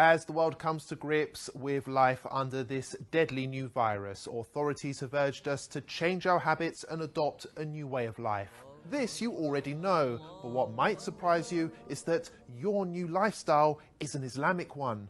As the world comes to grips with life under this deadly new virus, authorities have urged us to change our habits and adopt a new way of life. This you already know, but what might surprise you is that your new lifestyle is an Islamic one.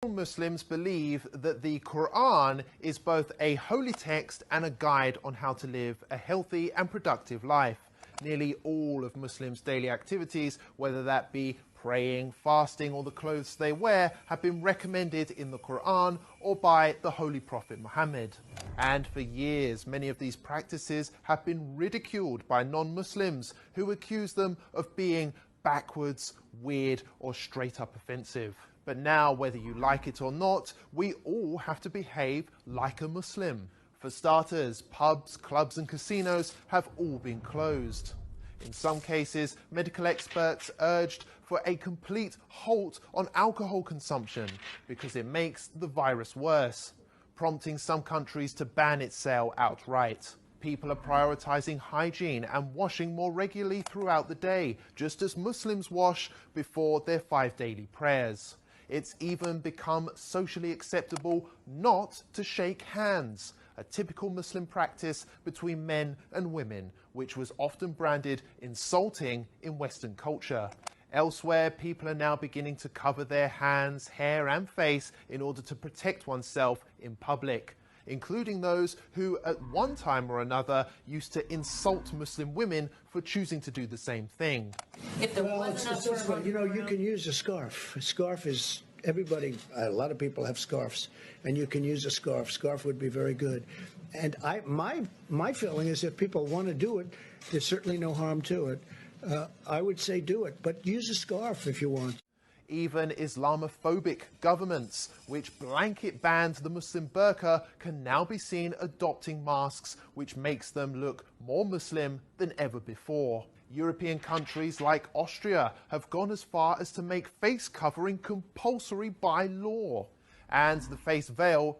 Muslims believe that the Quran is both a holy text and a guide on how to live a healthy and productive life. Nearly all of Muslims' daily activities, whether that be praying, fasting, or the clothes they wear, have been recommended in the Quran or by the Holy Prophet Muhammad. And for years, many of these practices have been ridiculed by non-Muslims who accuse them of being backwards, weird, or straight up offensive. But now, whether you like it or not, we all have to behave like a Muslim. For starters, pubs, clubs and casinos have all been closed. In some cases, medical experts urged for a complete halt on alcohol consumption because it makes the virus worse, prompting some countries to ban its sale outright. People are prioritizing hygiene and washing more regularly throughout the day, just as Muslims wash before their 5 daily prayers. It's even become socially acceptable not to shake hands, a typical Muslim practice between men and women, which was often branded insulting in Western culture. Elsewhere, people are now beginning to cover their hands, hair and face in order to protect oneself in public, including those who at one time or another used to insult Muslim women for choosing to do the same thing. Well, it's this way. You know, you can use a scarf. A scarf is, everybody, a lot of people have scarves, and you can use a scarf. Scarf would be very good. And my feeling is if people want to do it, there's certainly no harm to it. I would say do it, but use a scarf if you want. Even Islamophobic governments, which blanket banned the Muslim burqa, can now be seen adopting masks, which makes them look more Muslim than ever before. European countries like Austria have gone as far as to make face covering compulsory by law. And the face veil,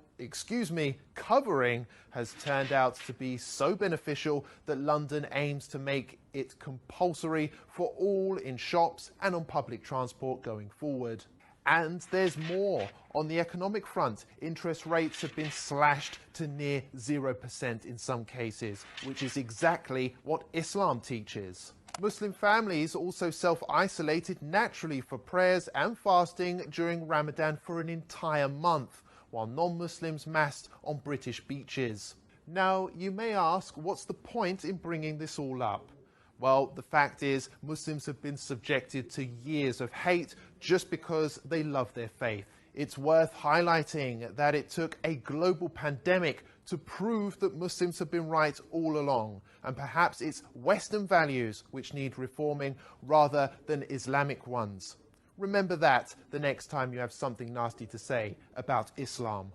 covering, has turned out to be so beneficial that London aims to make it compulsory for all in shops and on public transport going forward. And there's more. On the economic front, interest rates have been slashed to near 0% in some cases, which is exactly what Islam teaches. Muslim families also self-isolated naturally for prayers and fasting during Ramadan for an entire month, while non-Muslims massed on British beaches. Now, you may ask, what's the point in bringing this all up? Well, the fact is, Muslims have been subjected to years of hate just because they love their faith. It's worth highlighting that it took a global pandemic to prove that Muslims have been right all along, and perhaps it's Western values which need reforming rather than Islamic ones. Remember that the next time you have something nasty to say about Islam.